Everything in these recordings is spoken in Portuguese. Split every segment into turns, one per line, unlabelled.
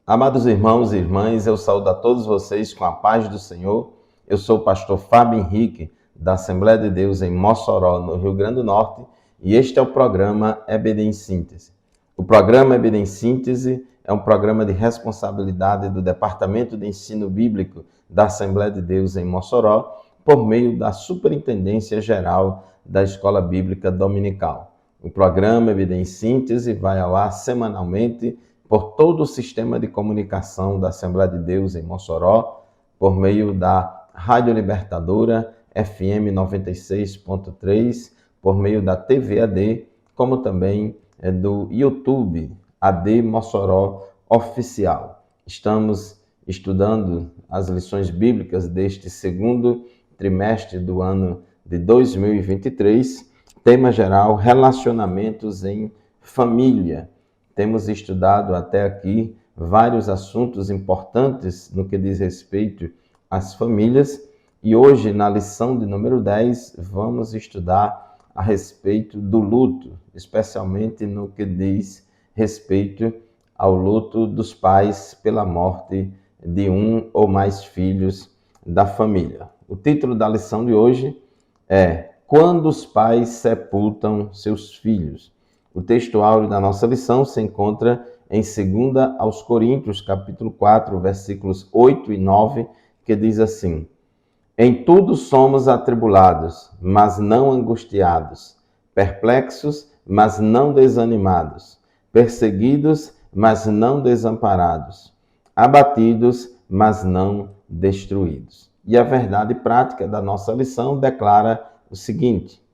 Amados irmãos e irmãs, eu saúdo a todos vocês com a paz do Senhor. Eu sou o pastor Fábio Henrique, da Assembleia de Deus em Mossoró, no Rio Grande do Norte, e este é o programa EBD em Síntese. O programa EBD em Síntese é um programa de responsabilidade do Departamento de Ensino Bíblico da Assembleia de Deus em Mossoró, por meio da Superintendência Geral da Escola Bíblica Dominical. O programa EBD em Síntese vai ao ar semanalmente por todo o sistema de comunicação da Assembleia de Deus em Mossoró, por meio da Rádio Libertadora, FM 96.3, por meio da TV AD, como também do YouTube, AD Mossoró Oficial. Estamos estudando as lições bíblicas deste segundo trimestre do ano de 2023, tema geral, relacionamentos em família. Temos estudado até aqui vários assuntos importantes no que diz respeito às famílias e hoje, na lição de número 10, vamos estudar a respeito do luto, especialmente no que diz respeito ao luto dos pais pela morte de um ou mais filhos da família. O título da lição de hoje é Quando os pais sepultam seus filhos. O texto áureo da nossa lição se encontra em 2 aos Coríntios, capítulo 4, versículos 8 e 9, que diz assim: Em tudo somos atribulados, mas não angustiados, perplexos, mas não desanimados, perseguidos, mas não desamparados, abatidos, mas não destruídos. E a verdade prática da nossa lição declara o seguinte: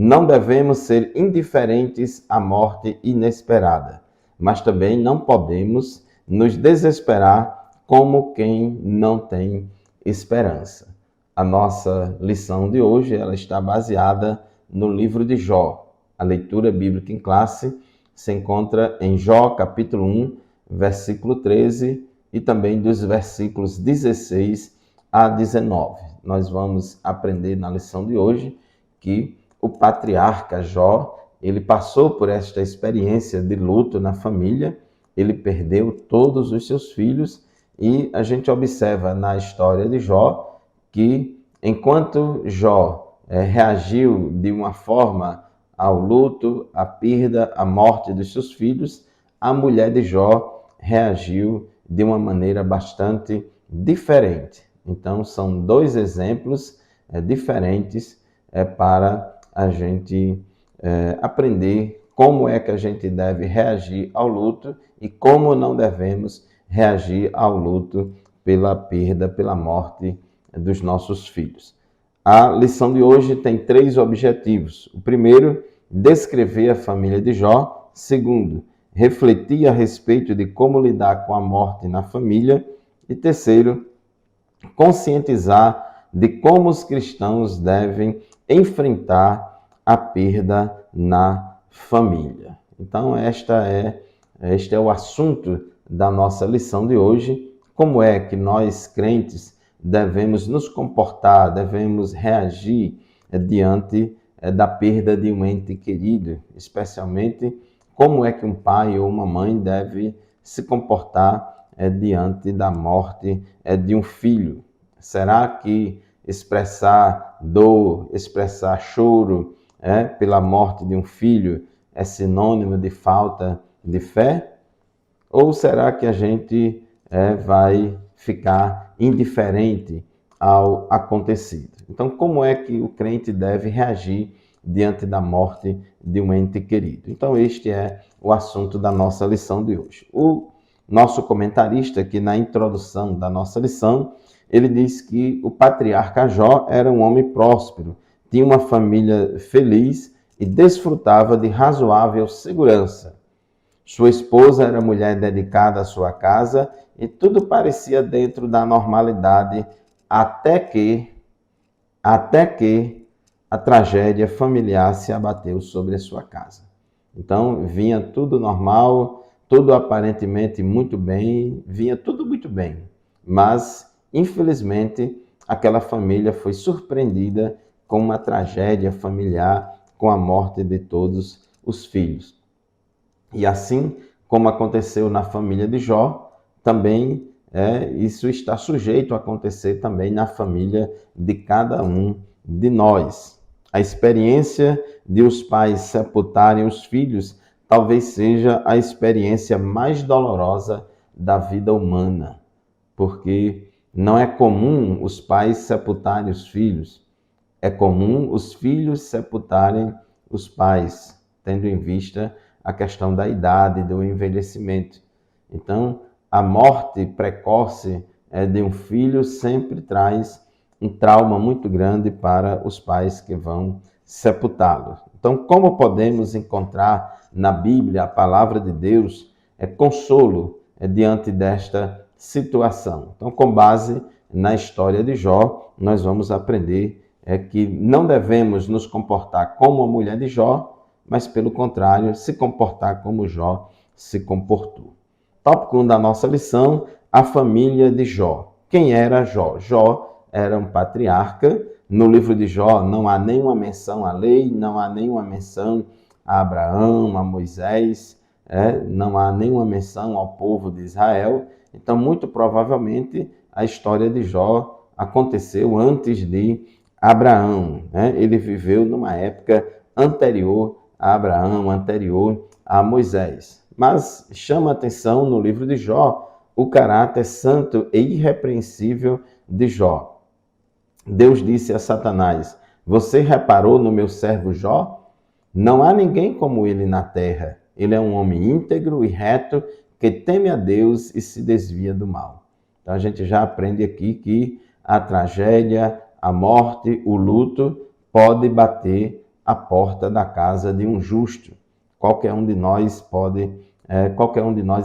não devemos ser indiferentes à morte inesperada, mas também não podemos nos desesperar como quem não tem esperança. A nossa lição de hoje ela está baseada no livro de Jó. A leitura bíblica em classe se encontra em Jó, capítulo 1, versículo 13 e também dos versículos 16 a 19. Nós vamos aprender na lição de hoje que o patriarca Jó, ele passou por esta experiência de luto na família, ele perdeu todos os seus filhos e a gente observa na história de Jó que enquanto Jó reagiu de uma forma ao luto, à perda, à morte dos seus filhos, a mulher de Jó reagiu de uma maneira bastante diferente. Então são dois exemplos diferentes para a gente aprender como é que a gente deve reagir ao luto e como não devemos reagir ao luto pela perda, pela morte dos nossos filhos. A lição de hoje tem 3 objetivos. O primeiro, descrever a família de Jó. Segundo, refletir a respeito de como lidar com a morte na família. E terceiro, conscientizar de como os cristãos devem enfrentar a perda na família. Então, este é o assunto da nossa lição de hoje. Como é que nós, crentes, devemos nos comportar, devemos reagir diante da perda de um ente querido, especialmente como é que um pai ou uma mãe deve se comportar diante da morte de um filho. Será que expressar dor, expressar choro pela morte de um filho é sinônimo de falta de fé? Ou será que a gente vai ficar indiferente ao acontecido? Então, como é que o crente deve reagir diante da morte de um ente querido? Então, este é o assunto da nossa lição de hoje. O nosso comentarista, aqui na introdução da nossa lição, ele diz que o patriarca Jó era um homem próspero, tinha uma família feliz e desfrutava de razoável segurança. Sua esposa era mulher dedicada à sua casa e tudo parecia dentro da normalidade até que a tragédia familiar se abateu sobre a sua casa. Então, vinha tudo normal, tudo aparentemente muito bem, vinha tudo muito bem, mas infelizmente, aquela família foi surpreendida com uma tragédia familiar, com a morte de todos os filhos. E assim como aconteceu na família de Jó, também isso está sujeito a acontecer também na família de cada um de nós. A experiência de os pais sepultarem os filhos talvez seja a experiência mais dolorosa da vida humana, porque não é comum os pais sepultarem os filhos, é comum os filhos sepultarem os pais, tendo em vista a questão da idade, do envelhecimento. Então, a morte precoce de um filho sempre traz um trauma muito grande para os pais que vão sepultá-lo. Então, como podemos encontrar na Bíblia, a palavra de Deus, consolo diante desta situação? Então, com base na história de Jó, nós vamos aprender que não devemos nos comportar como a mulher de Jó, mas, pelo contrário, se comportar como Jó se comportou. Tópico 1 da nossa lição, a família de Jó. Quem era Jó? Jó era um patriarca. No livro de Jó não há nenhuma menção à lei, não há nenhuma menção a Abraão, a Moisés, não há nenhuma menção ao povo de Israel. Então, muito provavelmente, a história de Jó aconteceu antes de Abraão. Ele viveu numa época anterior a Abraão, anterior a Moisés. Mas chama a atenção no livro de Jó o caráter santo e irrepreensível de Jó. Deus disse a Satanás: você reparou no meu servo Jó? Não há ninguém como ele na terra. Ele é um homem íntegro e reto que teme a Deus e se desvia do mal. Então a gente já aprende aqui que a tragédia, a morte, o luto pode bater à porta da casa de um justo. Qualquer um de nós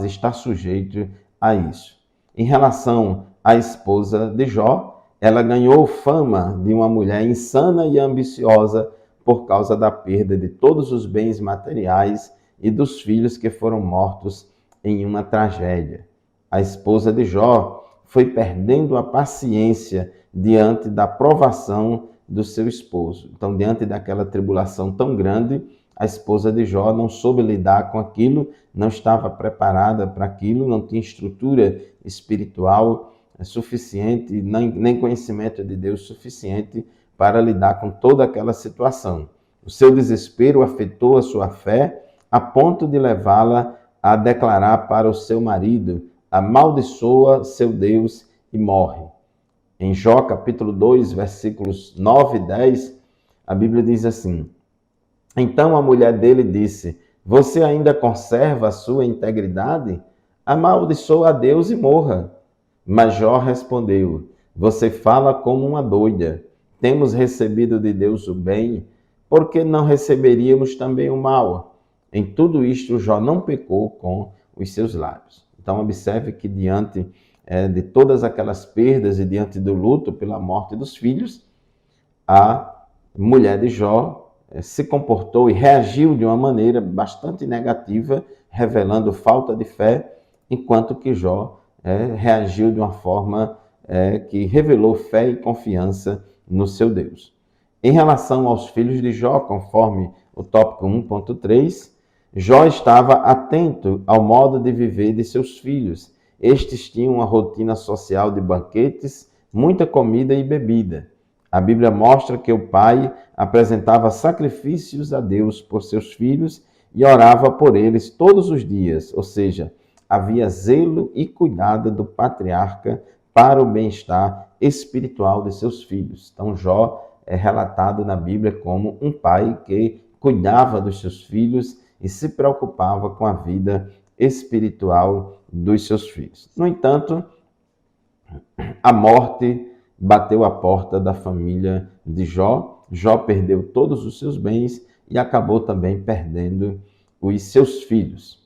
está sujeito a isso. Em relação à esposa de Jó, ela ganhou fama de uma mulher insana e ambiciosa por causa da perda de todos os bens materiais e dos filhos que foram mortos em uma tragédia. A esposa de Jó foi perdendo a paciência diante da provação do seu esposo. Então, diante daquela tribulação tão grande, a esposa de Jó não soube lidar com aquilo, não estava preparada para aquilo, não tinha estrutura espiritual suficiente, nem conhecimento de Deus suficiente para lidar com toda aquela situação. O seu desespero afetou a sua fé a ponto de levá-la a declarar para o seu marido: amaldiçoa seu Deus e morre. Em Jó capítulo 2, versículos 9 e 10, a Bíblia diz assim: então a mulher dele disse: você ainda conserva a sua integridade? Amaldiçoa a Deus e morra. Mas Jó respondeu: você fala como uma doida. Temos recebido de Deus o bem, por que não receberíamos também o mal? Em tudo isto, Jó não pecou com os seus lábios. Então, observe que diante de todas aquelas perdas e diante do luto pela morte dos filhos, a mulher de Jó se comportou e reagiu de uma maneira bastante negativa, revelando falta de fé, enquanto que Jó reagiu de uma forma que revelou fé e confiança no seu Deus. Em relação aos filhos de Jó, conforme o tópico 1.3, Jó estava atento ao modo de viver de seus filhos. Estes tinham uma rotina social de banquetes, muita comida e bebida. A Bíblia mostra que o pai apresentava sacrifícios a Deus por seus filhos e orava por eles todos os dias, ou seja, havia zelo e cuidado do patriarca para o bem-estar espiritual de seus filhos. Então, Jó é relatado na Bíblia como um pai que cuidava dos seus filhos e se preocupava com a vida espiritual dos seus filhos. No entanto, a morte bateu à porta da família de Jó. Jó perdeu todos os seus bens e acabou também perdendo os seus filhos.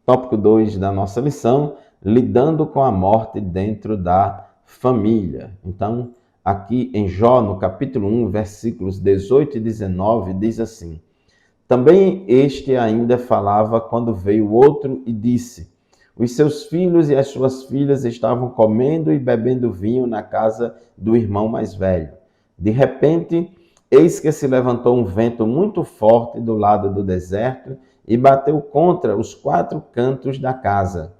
Tópico 2 da nossa lição, lidando com a morte dentro da família. Então, aqui em Jó, no capítulo 1, versículos 18 e 19, diz assim: também este ainda falava quando veio outro e disse: os seus filhos e as suas filhas estavam comendo e bebendo vinho na casa do irmão mais velho. De repente, eis que se levantou um vento muito forte do lado do deserto e bateu contra os 4 cantos da casa.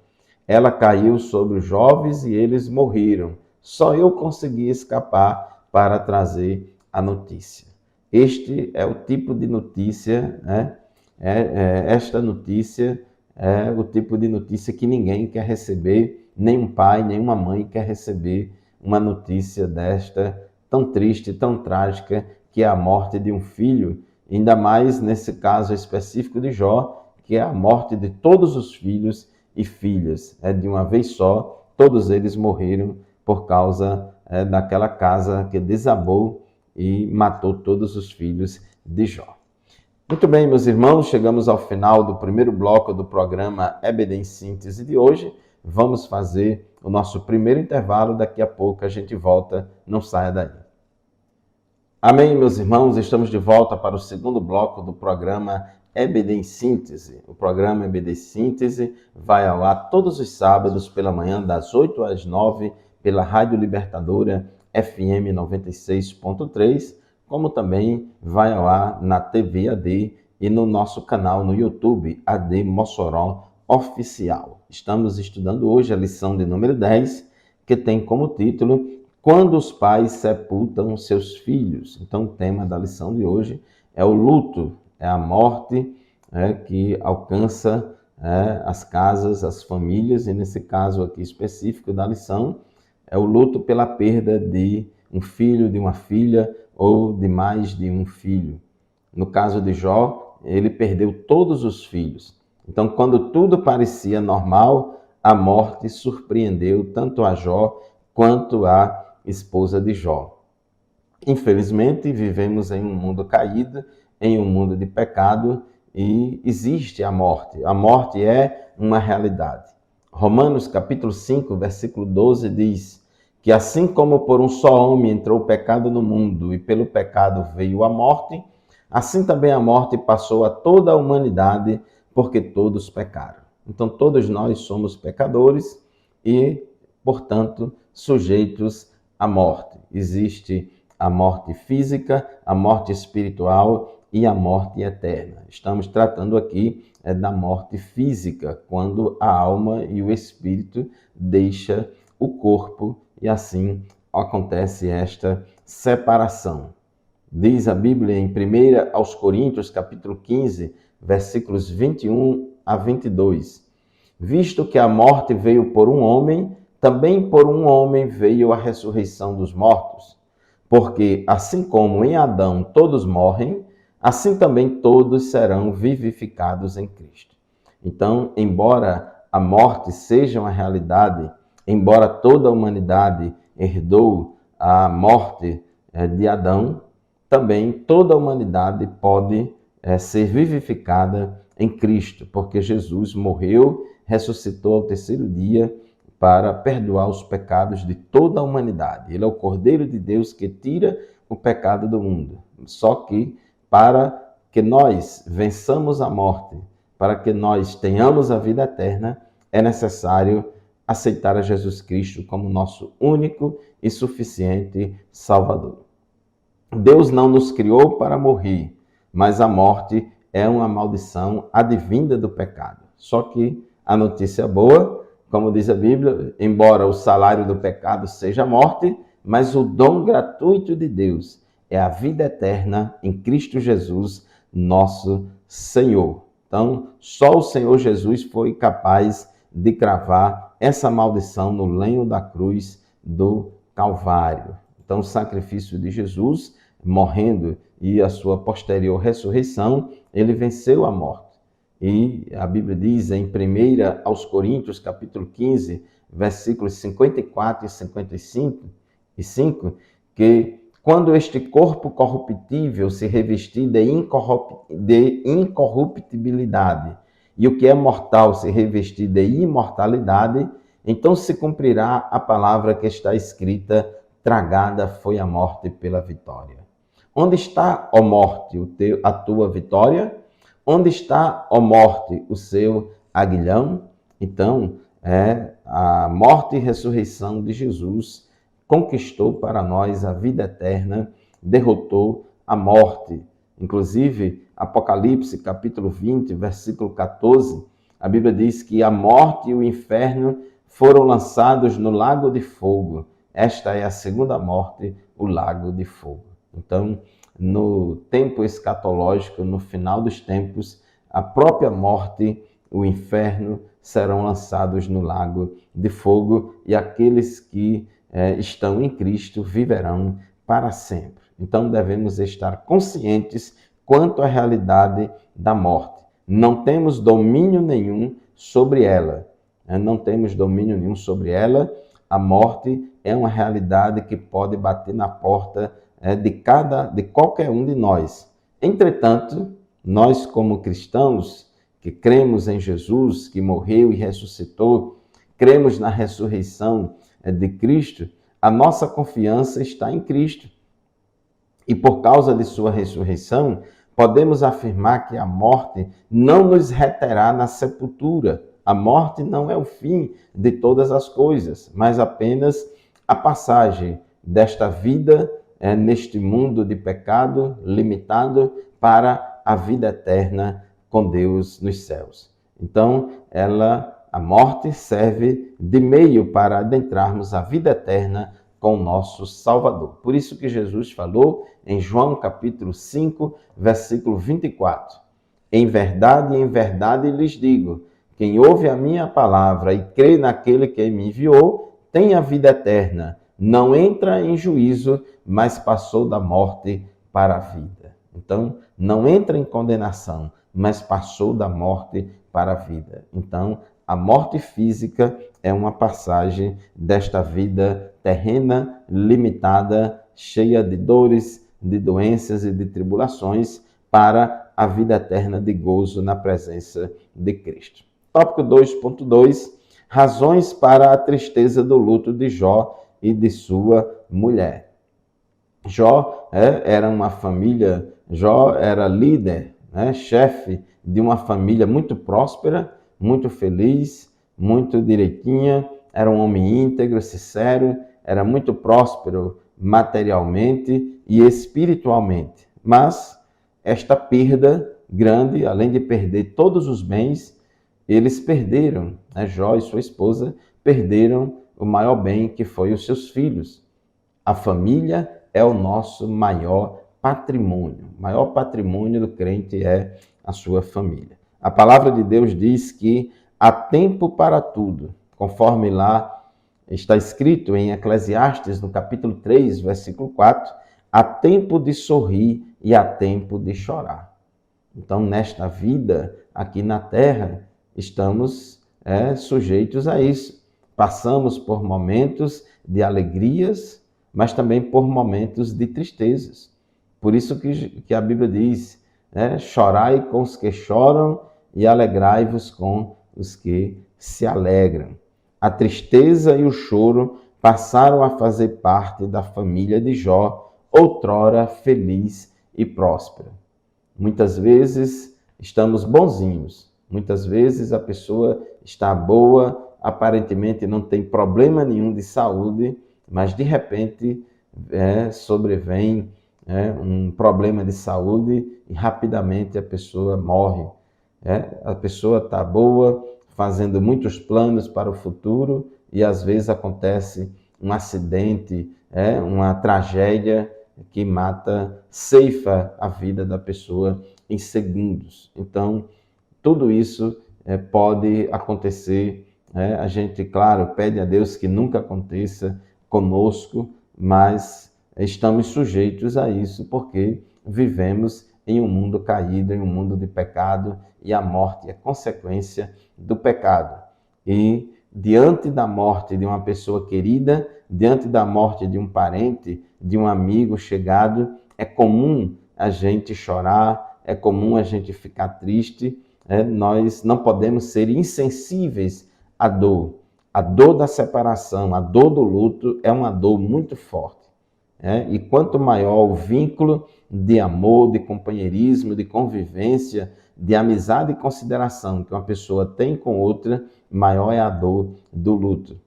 ela caiu sobre os jovens e eles morreram. Só eu consegui escapar para trazer a notícia. Este é o tipo de notícia, né? Esta notícia é o tipo de notícia que ninguém quer receber, nem um pai, nem uma mãe quer receber uma notícia desta, tão triste, tão trágica, que é a morte de um filho, ainda mais nesse caso específico de Jó, que é a morte de todos os filhos e filhas. De uma vez só, todos eles morreram por causa daquela casa que desabou e matou todos os filhos de Jó. Muito bem, meus irmãos, chegamos ao final do primeiro bloco do programa EBD em Síntese de hoje. Vamos fazer o nosso primeiro intervalo, daqui a pouco a gente volta, não saia daí. Amém, meus irmãos, estamos de volta para o segundo bloco do programa EBD em Síntese. O programa EBD em Síntese vai ao ar todos os sábados pela manhã, das 8 às 9, pela Rádio Libertadora FM 96.3, como também vai ao ar na TV AD e no nosso canal no YouTube, AD Mossoró Oficial. Estamos estudando hoje a lição de número 10, que tem como título Quando os pais sepultam seus filhos. Então, o tema da lição de hoje é o luto, é a morte que alcança as casas, as famílias, e nesse caso aqui específico da lição, é o luto pela perda de um filho, de uma filha, ou de mais de um filho. No caso de Jó, ele perdeu todos os filhos. Então, quando tudo parecia normal, a morte surpreendeu tanto a Jó quanto a esposa de Jó. Infelizmente, vivemos em um mundo caído, em um mundo de pecado, e existe a morte. A morte é uma realidade. Romanos capítulo 5, versículo 12 diz que assim como por um só homem entrou o pecado no mundo e pelo pecado veio a morte, assim também a morte passou a toda a humanidade, porque todos pecaram. Então todos nós somos pecadores e, portanto, sujeitos à morte. Existe a morte física, a morte espiritual e a morte eterna. Estamos tratando aqui da morte física, quando a alma e o espírito deixam o corpo e assim acontece esta separação. Diz a Bíblia em 1 aos Coríntios, capítulo 15, versículos 21 a 22. Visto que a morte veio por um homem, também por um homem veio a ressurreição dos mortos. Porque assim como em Adão todos morrem, assim também todos serão vivificados em Cristo. Então, embora a morte seja uma realidade, embora toda a humanidade herdou a morte de Adão, também toda a humanidade pode ser vivificada em Cristo, porque Jesus morreu, ressuscitou ao terceiro dia para perdoar os pecados de toda a humanidade. Ele é o Cordeiro de Deus que tira o pecado do mundo. Só que para que nós vençamos a morte, para que nós tenhamos a vida eterna, é necessário aceitar a Jesus Cristo como nosso único e suficiente Salvador. Deus não nos criou para morrer, mas a morte é uma maldição advinda do pecado. Só que a notícia boa, como diz a Bíblia, embora o salário do pecado seja a morte, mas o dom gratuito de Deus é a vida eterna em Cristo Jesus, nosso Senhor. Então, só o Senhor Jesus foi capaz de cravar essa maldição no lenho da cruz do Calvário. Então, o sacrifício de Jesus, morrendo, e a sua posterior ressurreição, ele venceu a morte. E a Bíblia diz em 1 aos Coríntios, capítulo 15, versículos 54 e 55, que quando este corpo corruptível se revestir de incorruptibilidade e o que é mortal se revestir de imortalidade, então se cumprirá a palavra que está escrita: tragada foi a morte pela vitória. Onde está, ó morte, a tua vitória? Onde está, ó morte, o seu aguilhão? Então, a morte e ressurreição de Jesus conquistou para nós a vida eterna, derrotou a morte. Inclusive, Apocalipse, capítulo 20, versículo 14, A Bíblia diz que a morte e o inferno foram lançados no lago de fogo. Esta é a segunda morte, o lago de fogo. Então, no tempo escatológico, no final dos tempos, a própria morte, o inferno serão lançados no lago de fogo e aqueles que estão em Cristo viverão para sempre. Então devemos estar conscientes quanto à realidade da morte. Não temos domínio nenhum sobre ela. Não temos domínio nenhum sobre ela. A morte é uma realidade que pode bater na porta de qualquer um de nós. Entretanto, nós como cristãos que cremos em Jesus, que morreu e ressuscitou, cremos na ressurreição de Cristo, a nossa confiança está em Cristo. E por causa de sua ressurreição, podemos afirmar que a morte não nos reterá na sepultura. A morte não é o fim de todas as coisas, mas apenas a passagem desta vida neste mundo de pecado limitado para a vida eterna com Deus nos céus. Então, a morte serve de meio para adentrarmos a vida eterna com o nosso Salvador. Por isso que Jesus falou em João capítulo 5, versículo 24. Em verdade lhes digo, quem ouve a minha palavra e crê naquele que me enviou, tem a vida eterna. Não entra em juízo, mas passou da morte para a vida. Então, não entra em condenação, mas passou da morte para a vida. Então, a morte física é uma passagem desta vida terrena, limitada, cheia de dores, de doenças e de tribulações, para a vida eterna de gozo na presença de Cristo. Tópico 2.2, razões para a tristeza do luto de Jó e de sua mulher. Jó era uma família, Jó era líder, chefe de uma família muito próspera, muito feliz, muito direitinha, era um homem íntegro, sincero, era muito próspero materialmente e espiritualmente. Mas esta perda grande, além de perder todos os bens, eles perderam, Jó e sua esposa perderam o maior bem, que foi os seus filhos. A família é o nosso maior patrimônio. O maior patrimônio do crente é a sua família. A palavra de Deus diz que há tempo para tudo, conforme lá está escrito em Eclesiastes, no capítulo 3, versículo 4, há tempo de sorrir e há tempo de chorar. Então, nesta vida, aqui na terra, estamos sujeitos a isso. Passamos por momentos de alegrias, mas também por momentos de tristezas. Por isso que a Bíblia diz, chorai com os que choram e alegrai-vos com os que se alegram. A tristeza e o choro passaram a fazer parte da família de Jó, outrora feliz e próspera. Muitas vezes estamos bonzinhos, muitas vezes a pessoa está boa, aparentemente não tem problema nenhum de saúde, mas de repente sobrevém um problema de saúde e rapidamente a pessoa morre. A pessoa está boa, fazendo muitos planos para o futuro e às vezes acontece um acidente, uma tragédia que mata, ceifa a vida da pessoa em segundos. Então, tudo isso pode acontecer. A gente, claro, pede a Deus que nunca aconteça conosco, mas estamos sujeitos a isso porque vivemos em um mundo caído, em um mundo de pecado, e a morte é consequência do pecado. E diante da morte de uma pessoa querida, diante da morte de um parente, de um amigo chegado, é comum a gente chorar, é comum a gente ficar triste. Nós não podemos ser insensíveis à dor. A dor da separação, a dor do luto é uma dor muito forte. E quanto maior o vínculo de amor, de companheirismo, de convivência, de amizade e consideração que uma pessoa tem com outra, maior é a dor do luto.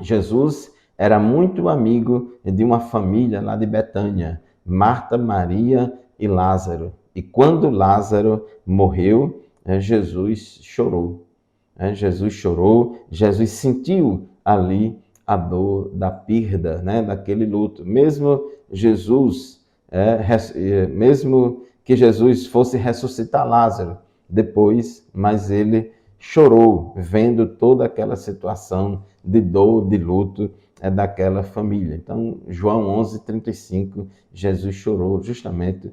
Jesus era muito amigo de uma família lá de Betânia, Marta, Maria e Lázaro. E quando Lázaro morreu, Jesus chorou. Jesus chorou, Jesus sentiu ali a dor da perda, daquele luto. Mesmo que Jesus fosse ressuscitar Lázaro depois, mas ele chorou vendo toda aquela situação de dor, de luto daquela família. Então, João 11:35, Jesus chorou justamente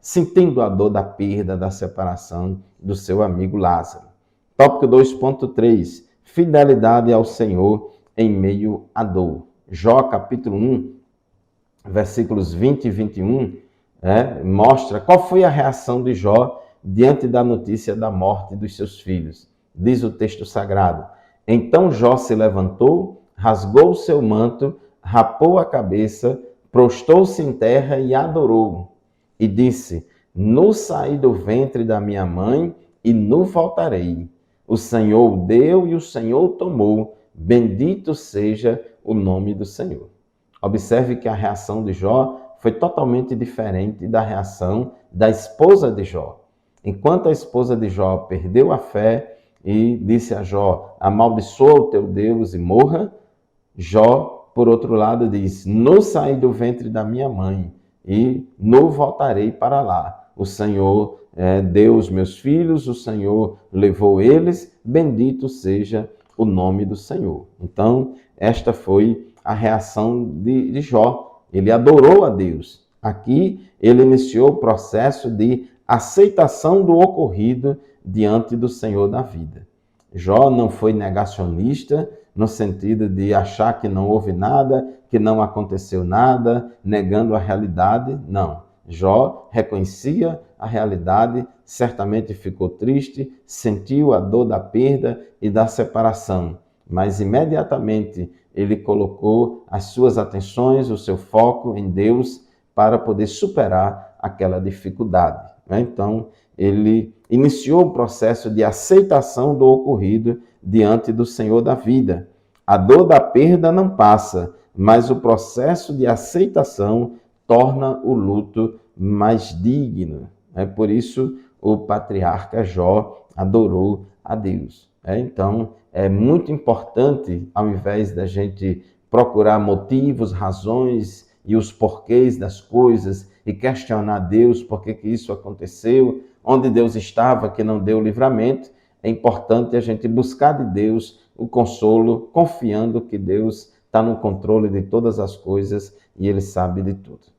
sentindo a dor da perda, da separação do seu amigo Lázaro. Tópico 2.3, fidelidade ao Senhor em meio à dor. Jó capítulo 1, versículos 20 e 21, mostra qual foi a reação de Jó diante da notícia da morte dos seus filhos. Diz o texto sagrado: então Jó se levantou, rasgou o seu manto, rapou a cabeça, prostou-se em terra e adorou. E disse: no saí do ventre da minha mãe e no voltarei. O Senhor deu e o Senhor tomou. Bendito seja o nome do Senhor. Observe que a reação de Jó foi totalmente diferente da reação da esposa de Jó. Enquanto a esposa de Jó perdeu a fé e disse a Jó: amaldiçoa o teu Deus e morra, Jó, por outro lado, diz: no saí do ventre da minha mãe e no voltarei para lá. O Senhor deu os meus filhos, o Senhor levou eles, bendito seja o nome do Senhor. Então, esta foi a reação de Jó. Ele adorou a Deus. Aqui, ele iniciou o processo de aceitação do ocorrido diante do Senhor da vida. Jó não foi negacionista, no sentido de achar que não houve nada, que não aconteceu nada, negando a realidade. Não. Jó reconhecia a realidade, certamente ficou triste, sentiu a dor da perda e da separação, mas imediatamente ele colocou as suas atenções, o seu foco em Deus para poder superar aquela dificuldade. Então, ele iniciou o processo de aceitação do ocorrido diante do Senhor da vida. A dor da perda não passa, mas o processo de aceitação torna o luto mais digno. Por isso, o patriarca Jó adorou a Deus. Então, é muito importante, ao invés da gente procurar motivos, razões e os porquês das coisas e questionar Deus, por que isso aconteceu, onde Deus estava que não deu livramento, é importante a gente buscar de Deus o consolo, confiando que Deus está no controle de todas as coisas e Ele sabe de tudo.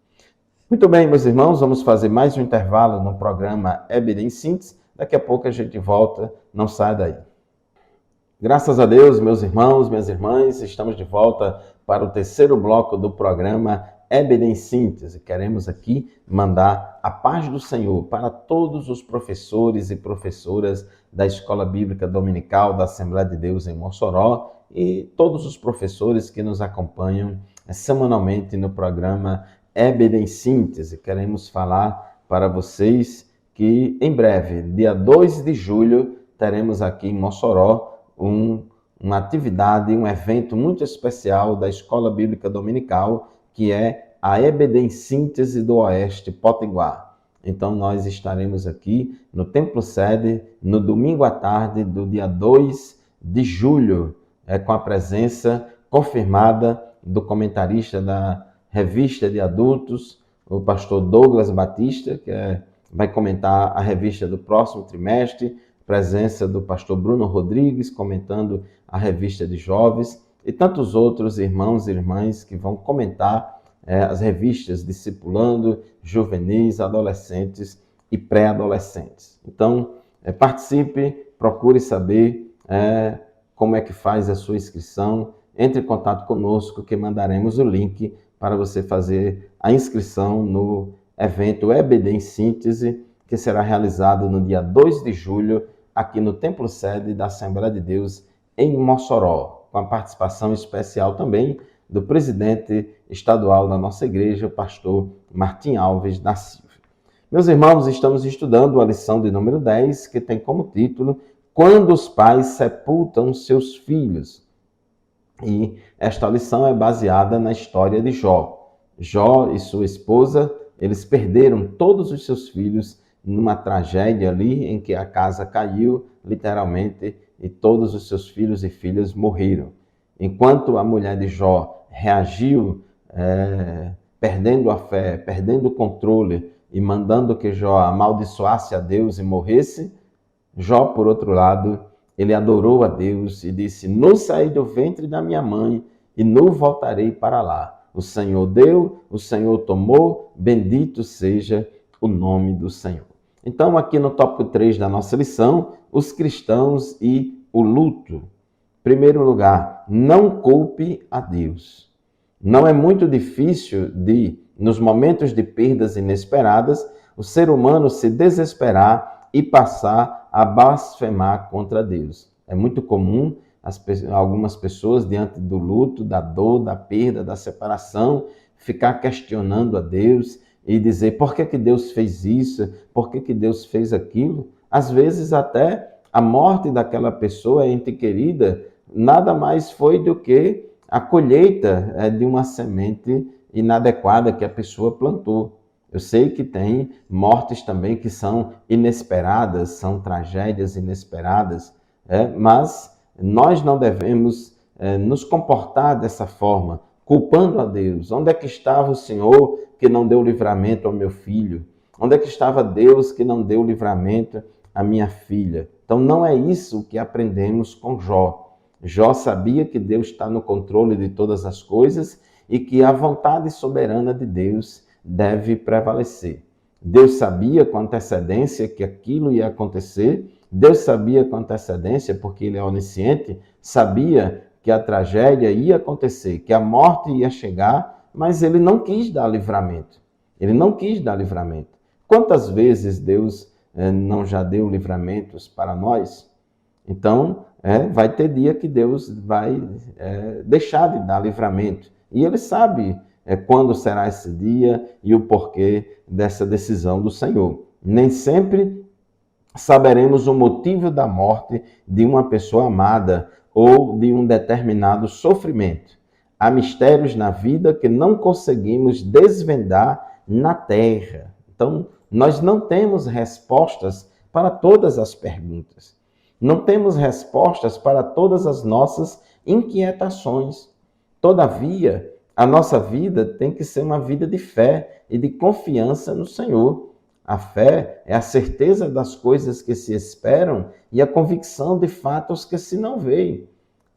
Muito bem, meus irmãos, vamos fazer mais um intervalo no programa EBD em Síntese. Daqui a pouco a gente volta, não sai daí. Graças a Deus, meus irmãos, minhas irmãs, estamos de volta para o terceiro bloco do programa EBD em Síntese. Queremos aqui mandar a paz do Senhor para todos os professores e professoras da Escola Bíblica Dominical da Assembleia de Deus em Mossoró e todos os professores que nos acompanham semanalmente no programa EBD em Síntese. Queremos falar para vocês que em breve, dia 2 de julho, teremos aqui em Mossoró uma atividade, um evento muito especial da Escola Bíblica Dominical, que é a EBD em Síntese do Oeste Potiguar. Então, nós estaremos aqui no Templo Sede, no domingo à tarde do dia 2 de julho, com a presença confirmada do comentarista da Revista de Adultos, o pastor Douglas Batista, que vai comentar a revista do próximo trimestre, presença do pastor Bruno Rodrigues, comentando a revista de jovens, e tantos outros irmãos e irmãs que vão comentar as revistas Discipulando, Juvenis, Adolescentes e Pré-Adolescentes. Então, participe, procure saber como é que faz a sua inscrição, entre em contato conosco que mandaremos o link para você fazer a inscrição no evento EBD em Síntese, que será realizado no dia 2 de julho, aqui no Templo Sede da Assembleia de Deus em Mossoró, com a participação especial também do presidente estadual da nossa igreja, o pastor Martim Alves da Silva. Meus irmãos, estamos estudando a lição de número 10, que tem como título Quando os pais sepultam seus filhos. E esta lição é baseada na história de Jó. Jó e sua esposa, eles perderam todos os seus filhos numa tragédia ali em que a casa caiu, literalmente, e todos os seus filhos e filhas morreram. Enquanto a mulher de Jó reagiu, perdendo a fé, perdendo o controle e mandando que Jó amaldiçoasse a Deus e morresse, Jó, por outro lado, ele adorou a Deus e disse: "Nu saí do ventre da minha mãe e nu voltarei para lá. O Senhor deu, o Senhor tomou, bendito seja o nome do Senhor." Então, aqui no tópico 3 da nossa lição, os cristãos e o luto. Em primeiro lugar, não culpe a Deus. Não é muito difícil nos momentos de perdas inesperadas, o ser humano se desesperar e passar a blasfemar contra Deus. É muito comum algumas pessoas, diante do luto, da dor, da perda, da separação, ficar questionando a Deus e dizer: por que Deus fez isso? Por que Deus fez aquilo? Às vezes até a morte daquela pessoa, ente querida, nada mais foi do que a colheita de uma semente inadequada que a pessoa plantou. Eu sei que tem mortes também que são inesperadas, são tragédias inesperadas, mas nós não devemos nos comportar dessa forma, culpando a Deus. Onde é que estava o Senhor que não deu livramento ao meu filho? Onde é que estava Deus que não deu livramento à minha filha? Então não é isso que aprendemos com Jó. Jó sabia que Deus está no controle de todas as coisas e que a vontade soberana de Deus deve prevalecer. Deus sabia com antecedência que aquilo ia acontecer. Deus sabia com antecedência, porque Ele é onisciente, sabia que a tragédia ia acontecer, que a morte ia chegar, mas Ele não quis dar livramento. Ele não quis dar livramento. Quantas vezes Deus não já deu livramentos para nós? Então, vai ter dia que Deus vai deixar de dar livramento. E Ele sabe quando será esse dia e o porquê dessa decisão do Senhor. Nem sempre saberemos o motivo da morte de uma pessoa amada ou de um determinado sofrimento. Há mistérios na vida que não conseguimos desvendar na terra. Então, nós não temos respostas para todas as perguntas. Não temos respostas para todas as nossas inquietações. Todavia, a nossa vida tem que ser uma vida de fé e de confiança no Senhor. A fé é a certeza das coisas que se esperam e a convicção de fatos que se não veem.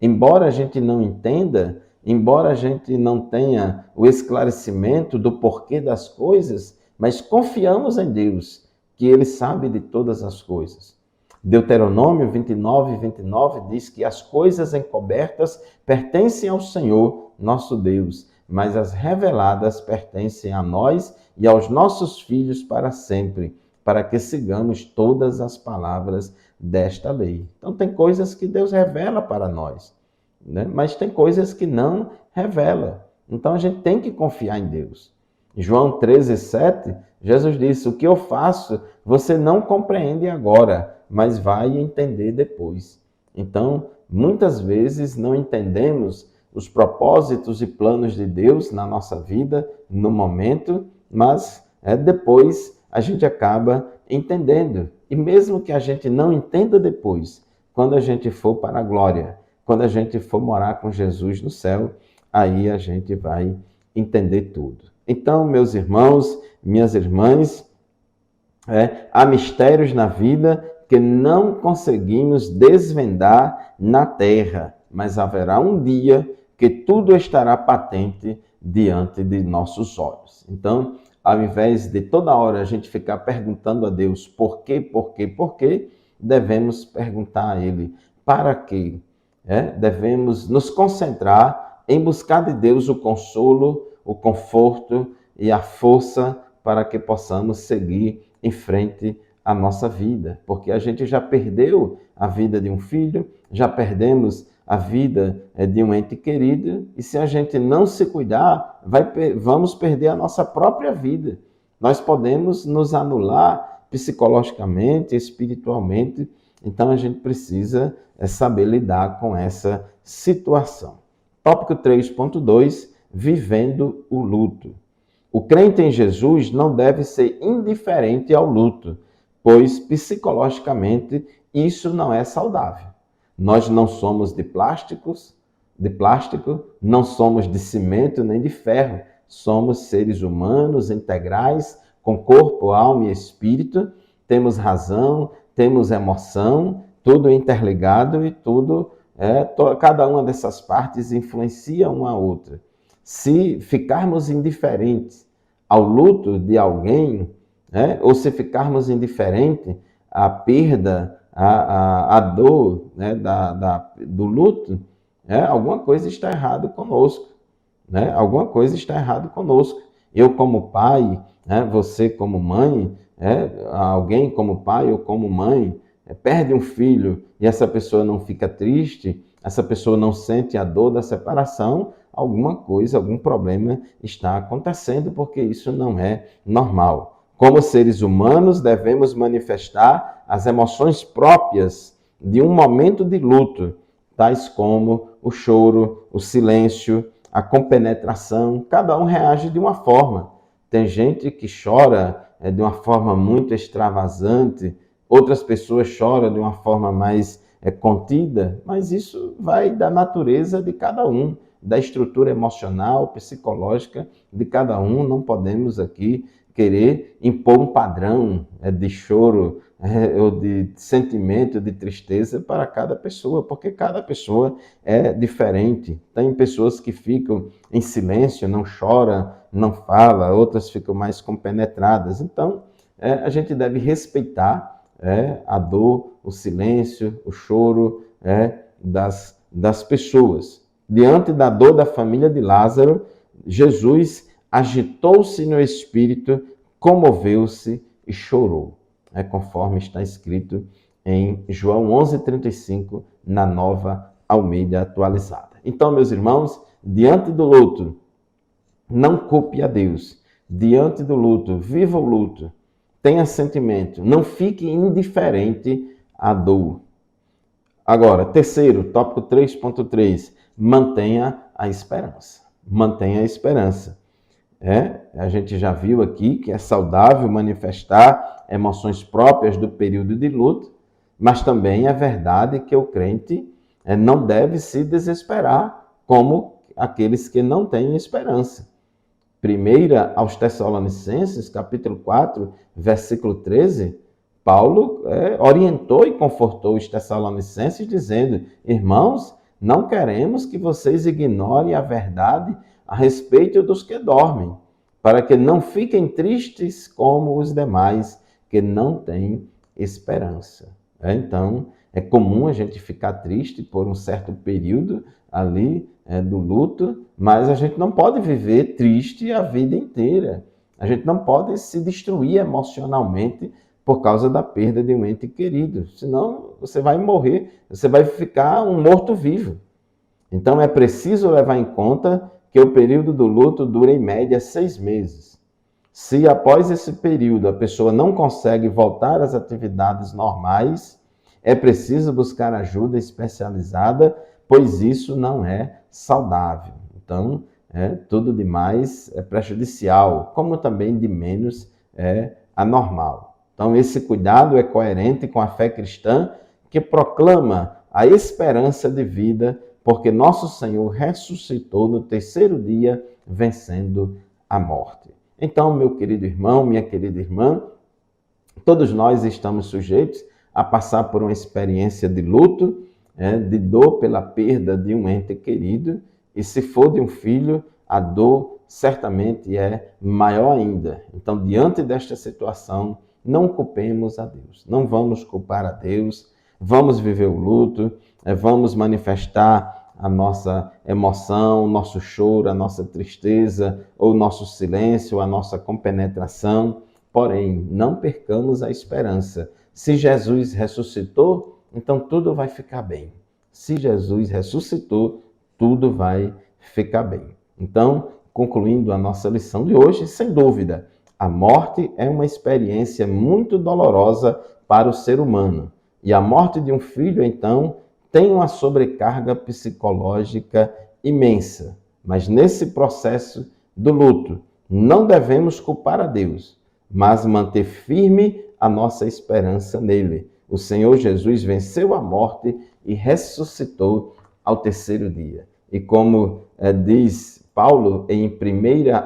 Embora a gente não entenda, embora a gente não tenha o esclarecimento do porquê das coisas, mas confiamos em Deus, que Ele sabe de todas as coisas. Deuteronômio 29:29 diz que as coisas encobertas pertencem ao Senhor, nosso Deus, mas as reveladas pertencem a nós e aos nossos filhos para sempre, para que sigamos todas as palavras desta lei. Então tem coisas que Deus revela para nós, né? Mas tem coisas que não revela. Então a gente tem que confiar em Deus. Em João 13:7, Jesus disse: "O que eu faço, você não compreende agora, mas vai entender depois." Então, muitas vezes não entendemos os propósitos e planos de Deus na nossa vida, no momento, mas depois a gente acaba entendendo. E mesmo que a gente não entenda depois, quando a gente for para a glória, quando a gente for morar com Jesus no céu, aí a gente vai entender tudo. Então, meus irmãos, minhas irmãs, há mistérios na vida que não conseguimos desvendar na terra, mas haverá um dia que tudo estará patente diante de nossos olhos. Então, ao invés de toda hora a gente ficar perguntando a Deus por quê, devemos perguntar a Ele para quê. Devemos nos concentrar em buscar de Deus o consolo, o conforto e a força para que possamos seguir em frente a nossa vida, porque a gente já perdeu a vida de um filho, já perdemos a vida de um ente querido, e se a gente não se cuidar, vamos perder a nossa própria vida. Nós podemos nos anular psicologicamente, espiritualmente, então a gente precisa saber lidar com essa situação. Tópico 3.2, vivendo o luto. O crente em Jesus não deve ser indiferente ao luto, pois psicologicamente isso não é saudável. Nós não somos de plástico, não somos de cimento nem de ferro. Somos seres humanos integrais, com corpo, alma e espírito. Temos razão, temos emoção, tudo interligado e cada uma dessas partes influencia uma a outra. Se ficarmos indiferentes ao luto de alguém, ou se ficarmos indiferentes à perda, à dor, do luto, alguma coisa está errada conosco. Alguma coisa está errada conosco. Eu como pai, você como mãe, alguém como pai ou como mãe, perde um filho e essa pessoa não fica triste, essa pessoa não sente a dor da separação, alguma coisa, algum problema está acontecendo, porque isso não é normal. Como seres humanos, devemos manifestar as emoções próprias de um momento de luto, tais como o choro, o silêncio, a compenetração. Cada um reage de uma forma. Tem gente que chora de uma forma muito extravasante, outras pessoas choram de uma forma mais contida, mas isso vai da natureza de cada um, da estrutura emocional, psicológica de cada um. Não podemos aqui querer impor um padrão de choro ou de sentimento, de tristeza para cada pessoa, porque cada pessoa é diferente. Tem pessoas que ficam em silêncio, não choram, não falam, outras ficam mais compenetradas. Então, a gente deve respeitar a dor, o silêncio, o choro das pessoas. Diante da dor da família de Lázaro, Jesus agitou-se no espírito, comoveu-se e chorou, conforme está escrito em João 11:35, na Nova Almeida Atualizada. Então, meus irmãos, diante do luto, não culpe a Deus. Diante do luto, viva o luto, tenha sentimento, não fique indiferente à dor. Agora, terceiro, tópico 3.3, mantenha a esperança. Mantenha a esperança. A gente já viu aqui que é saudável manifestar emoções próprias do período de luto, mas também é verdade que o crente não deve se desesperar como aqueles que não têm esperança. Primeira aos Tessalonicenses, capítulo 4, versículo 13, Paulo orientou e confortou os Tessalonicenses dizendo: irmãos, não queremos que vocês ignorem a verdade a respeito dos que dormem, para que não fiquem tristes como os demais que não têm esperança. Então, é comum a gente ficar triste por um certo período ali do luto, mas a gente não pode viver triste a vida inteira. A gente não pode se destruir emocionalmente por causa da perda de um ente querido. Senão você vai morrer, você vai ficar um morto-vivo. Então é preciso levar em conta que o período do luto dura em média 6 meses. Se após esse período a pessoa não consegue voltar às atividades normais, é preciso buscar ajuda especializada, pois isso não é saudável. Então, tudo demais é prejudicial, como também de menos é anormal. Então, esse cuidado é coerente com a fé cristã que proclama a esperança de vida, porque nosso Senhor ressuscitou no terceiro dia, vencendo a morte. Então, meu querido irmão, minha querida irmã, todos nós estamos sujeitos a passar por uma experiência de luto, de dor pela perda de um ente querido, e se for de um filho, a dor certamente é maior ainda. Então, diante desta situação, não culpemos a Deus, não vamos culpar a Deus, vamos viver o luto, vamos manifestar a nossa emoção, o nosso choro, a nossa tristeza, ou o nosso silêncio, a nossa compenetração. Porém, não percamos a esperança. Se Jesus ressuscitou, então tudo vai ficar bem. Se Jesus ressuscitou, tudo vai ficar bem. Então, concluindo a nossa lição de hoje, sem dúvida, a morte é uma experiência muito dolorosa para o ser humano. E a morte de um filho, então, tem uma sobrecarga psicológica imensa. Mas nesse processo do luto, não devemos culpar a Deus, mas manter firme a nossa esperança nele. O Senhor Jesus venceu a morte e ressuscitou ao terceiro dia. E como diz Paulo em 1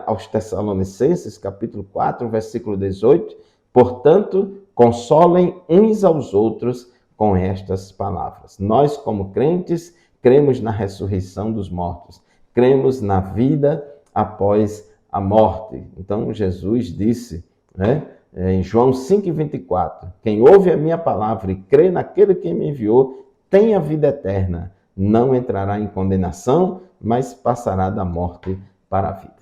aos Tessalonicenses, capítulo 4, versículo 18, portanto, consolem uns aos outros com estas palavras. Nós, como crentes, cremos na ressurreição dos mortos, cremos na vida após a morte. Então, Jesus disse, em João 5,24, quem ouve a minha palavra e crê naquele que me enviou, tem a vida eterna, não entrará em condenação, mas passará da morte para a vida.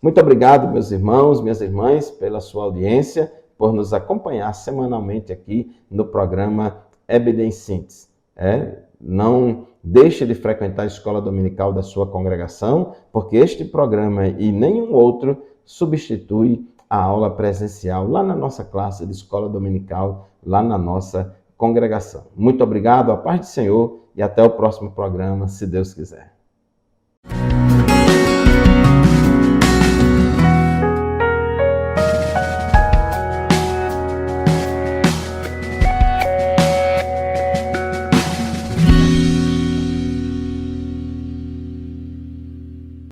Muito obrigado, meus irmãos, minhas irmãs, pela sua audiência, por nos acompanhar semanalmente aqui no programa EBD em Síntese. Não deixe de frequentar a escola dominical da sua congregação, porque este programa e nenhum outro substitui a aula presencial lá na nossa classe de escola dominical, lá na nossa congregação. Muito obrigado, a paz do Senhor e até o próximo programa, se Deus quiser.